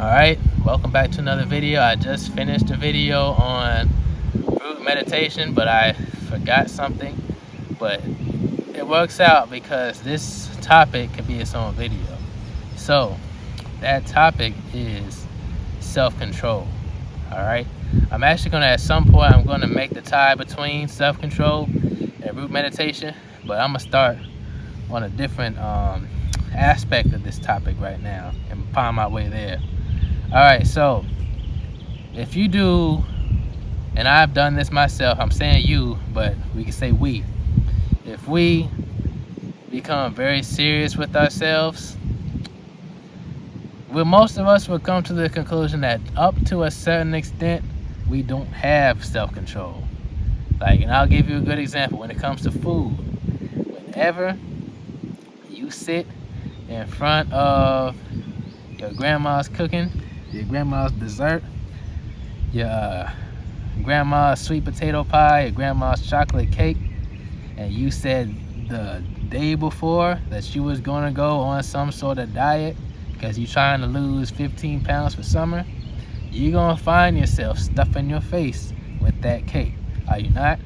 Alright, welcome back to another video. I just finished a video on root meditation, but I forgot something. But it works out because this topic can be its own video. So, that topic is self-control. Alright, I'm actually going to, at some point, I'm going to make the tie between self-control and root meditation, but I'm going to start on a different aspect of this topic right now and find my way there. Alright, so if you do, and I've done this myself, I'm saying you, but we can say we. If we become very serious with ourselves, most of us will come to the conclusion that up to a certain extent, we don't have self-control. And I'll give you a good example when it comes to food. Whenever you sit in front of your grandma's cooking, your grandma's dessert, your grandma's sweet potato pie, your grandma's chocolate cake, and you said the day before that you was going to go on some sort of diet because you're trying to lose 15 pounds for summer, you're going to find yourself stuffing your face with that cake. Are you not?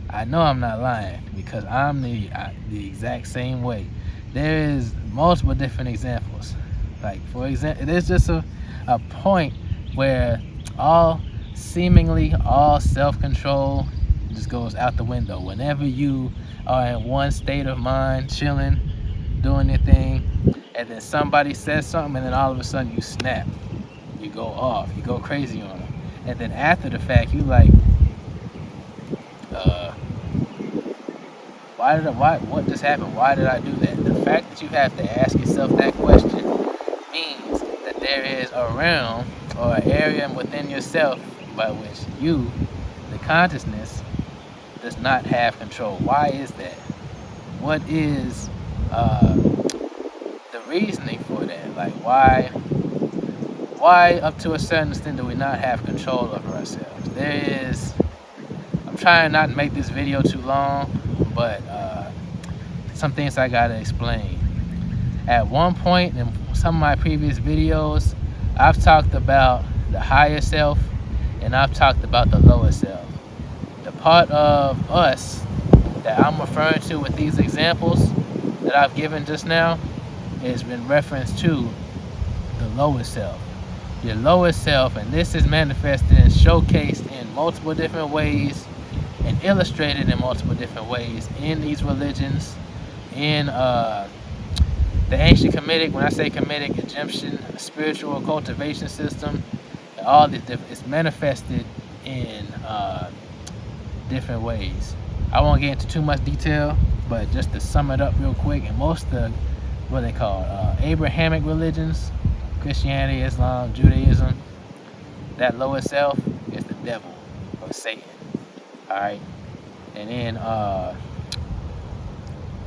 I know I'm not lying because I'm the exact same way. There is multiple different examples. For example, there's just a point where seemingly all self-control just goes out the window. Whenever you are in one state of mind, chilling, doing your thing, and then somebody says something, and then all of a sudden you snap, you go off, you go crazy on them, and then after the fact you like, what just happened? Why did I do that? The fact that you have to ask yourself that question means that there is a realm or an area within yourself by which you, the consciousness, does not have control. Why is that? What is the reasoning for that? Why up to a certain extent do we not have control over ourselves? I'm trying not to make this video too long, but some things I gotta explain. At one point in some of my previous videos, I've talked about the higher self and I've talked about the lower self. The part of us that I'm referring to with these examples that I've given just now is in reference to the lower self. Your lower self, and this is manifested and showcased in multiple different ways and illustrated in multiple different ways in these religions, in the ancient Kemetic. When I say Kemetic, Egyptian spiritual cultivation system, all these different, it's manifested in different ways. I won't get into too much detail, but just to sum it up real quick, in most of the, what they call Abrahamic religions, Christianity, Islam, Judaism, that lower self is the devil or Satan. Alright, and then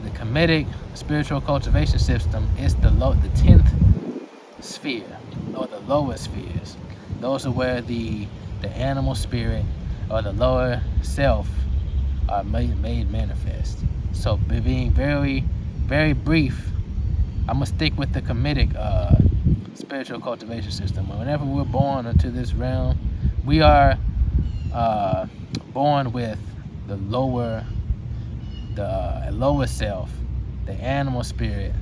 the Kemetic spiritual cultivation system is the 10th sphere, or the lower spheres. Those are where the animal spirit or the lower self are made manifest. So being very, very brief, I'm going to stick with the Kemetic spiritual cultivation system. Whenever we're born into this realm, we are born with the lower self, the animal spirit,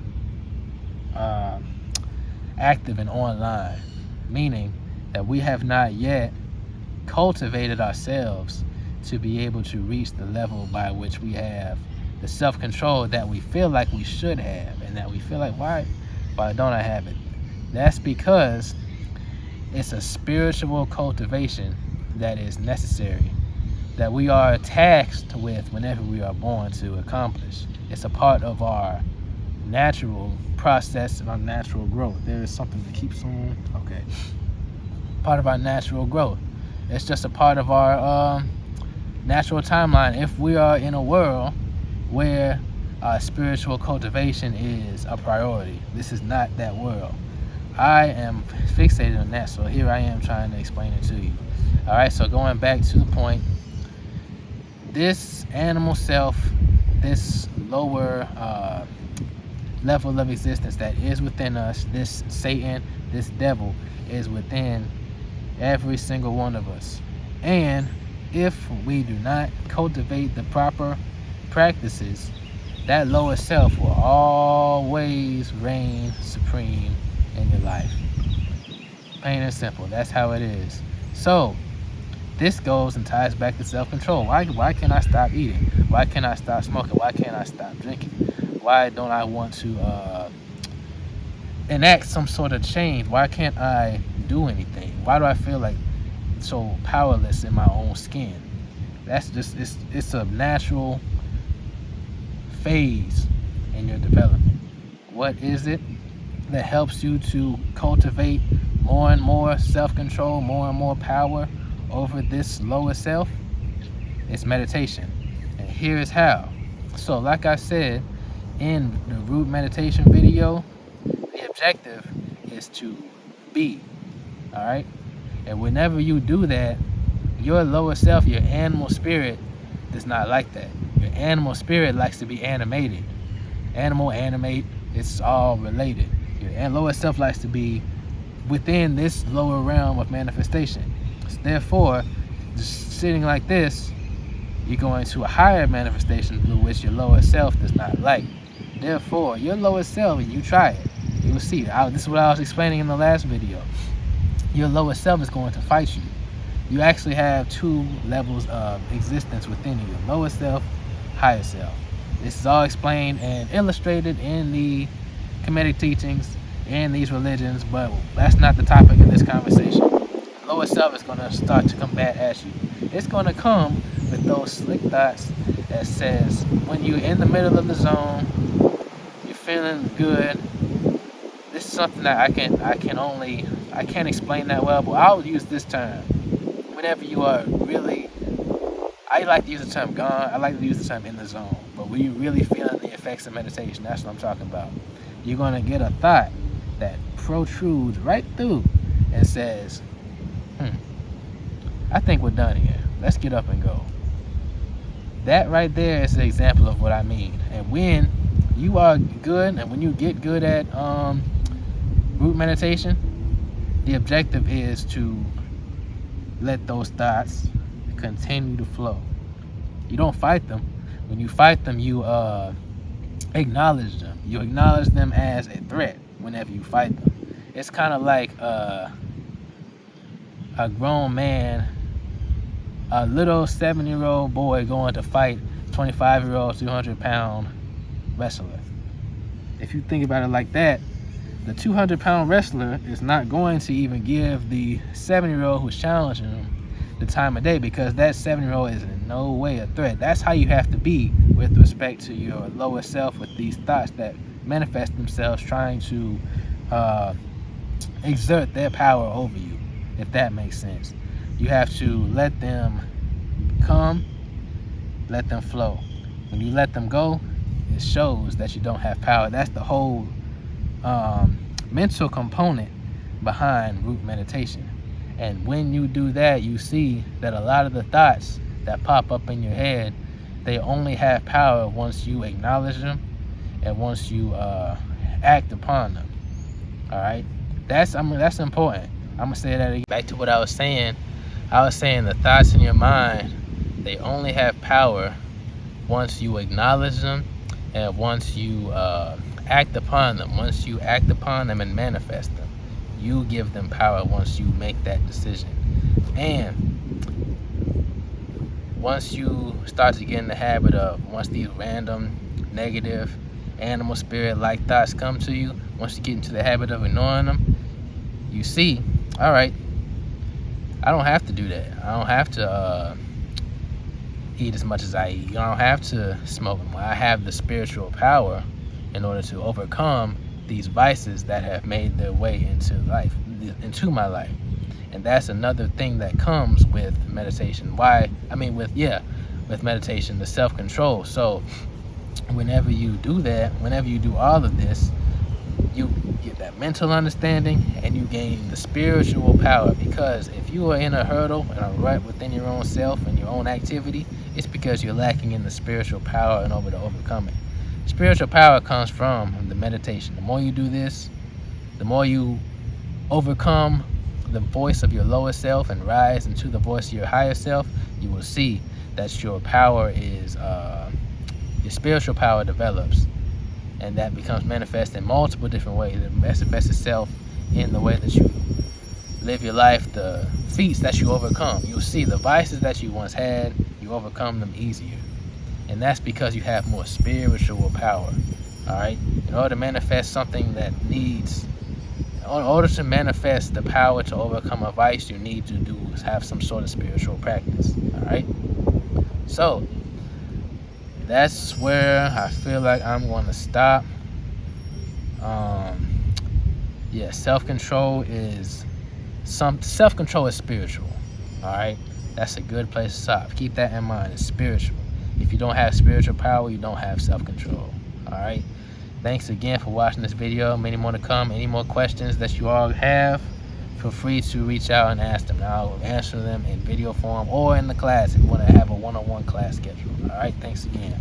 active and online, meaning that we have not yet cultivated ourselves to be able to reach the level by which we have the self-control that we feel like we should have, and that we feel like, why don't I have it? That's because it's a spiritual cultivation that is necessary, that we are tasked with whenever we are born to accomplish. It's a part of our natural process and our natural growth. There is something that keeps on, okay. Part of our natural growth. It's just a part of our natural timeline. If we are in a world where spiritual cultivation is a priority, this is not that world. I am fixated on that, so here I am trying to explain it to you. Alright, so going back to the point, this animal self, this lower level of existence that is within us, this Satan, this devil, is within every single one of us. And if we do not cultivate the proper practices, that lower self will always reign supreme in your life. Plain and simple. That's how it is. So this goes and ties back to self-control. Why can't I stop eating? Why can't I stop smoking? Why can't I stop drinking? Why don't I want to enact some sort of change? Why can't I do anything? Why do I feel like so powerless in my own skin? That's just, it's a natural phase in your development. What is it that helps you to cultivate more and more self-control, more and more power over this lower self? It's meditation. And here is how. So like I said in the root meditation video, the objective is to be, all right? And whenever you do that, your lower self, your animal spirit, does not like that. Your animal spirit likes to be animated. Animal, animate, it's all related. Your lower self likes to be within this lower realm of manifestation. So therefore, just sitting like this, you're going to a higher manifestation through which your lower self does not like. Therefore, your lower self, and you try it, you will see. This is what I was explaining in the last video. Your lower self is going to fight you. You actually have two levels of existence within you: lower self, higher self. This is all explained and illustrated in the Kemetic teachings and these religions, but that's not the topic of this conversation. Lower self is going to start to combat at you. It's going to come with those slick thoughts that says, when you're in the middle of the zone, you're feeling good. This is something that I can't explain that well, but I'll use this term. Whenever you are really, I like to use the term gone, I like to use the term in the zone, but when you're really feeling the effects of meditation, that's what I'm talking about. You're going to get a thought that protrudes right through and says, I think we're done here. Let's get up and go. That right there is an example of what I mean. And when you are good, and when you get good at root meditation, the objective is to let those thoughts continue to flow. You don't fight them. When you fight them, you acknowledge them. You acknowledge them as a threat whenever you fight them. It's kind of like a grown man, a little 7-year-old boy going to fight 25-year-old 200-pound wrestler. If you think about it like that, the 200-pound wrestler is not going to even give the 7-year-old who's challenging him the time of day, because that 7-year-old is in no way a threat. That's how you have to be with respect to your lower self, with these thoughts that manifest themselves trying to exert their power over you, if that makes sense. You have to let them come, let them flow. When you let them go, it shows that you don't have power. That's the whole mental component behind root meditation. And when you do that, you see that a lot of the thoughts that pop up in your head, they only have power once you acknowledge them and once you act upon them. All right, that's important. I'm gonna say that again. Back to what I was saying. I was saying the thoughts in your mind, they only have power once you acknowledge them and once you act upon them. Once you act upon them and manifest them, you give them power once you make that decision. And once you start to get in the habit of, once these random negative animal spirit like thoughts come to you, once you get into the habit of ignoring them, you see, all right, I don't have to do that. I don't have to eat as much as I eat. I don't have to smoke more. I have the spiritual power in order to overcome these vices that have made their way into my life. And that's another thing that comes with meditation. With meditation, the self-control. So whenever you do that, whenever you do all of this, you get that mental understanding and you gain the spiritual power. Because if you are in a hurdle and a rut within your own self and your own activity, it's because you're lacking in the spiritual power in order to overcome it. Spiritual power comes from the meditation. The more you do this, the more you overcome the voice of your lower self and rise into the voice of your higher self, you will see that your power is, your spiritual power develops, and that becomes manifest in multiple different ways. It manifests itself in the way that you live your life, the feats that you overcome. You'll see the vices that you once had, you overcome them easier. And that's because you have more spiritual power. All right? In order to manifest something that needs, in order to manifest the power to overcome a vice, you need to have some sort of spiritual practice. All right? So that's where I feel like I'm going to stop. Yeah, self-control is spiritual. All right, that's a good place to stop. Keep that in mind. It's spiritual. If you don't have spiritual power, you don't have self-control. All right. Thanks again for watching this video. Many more to come. Any more questions that you all have, feel free to reach out and ask them. Now I'll answer them in video form or in the class if you want to have a one-on-one class schedule. All right. Thanks again.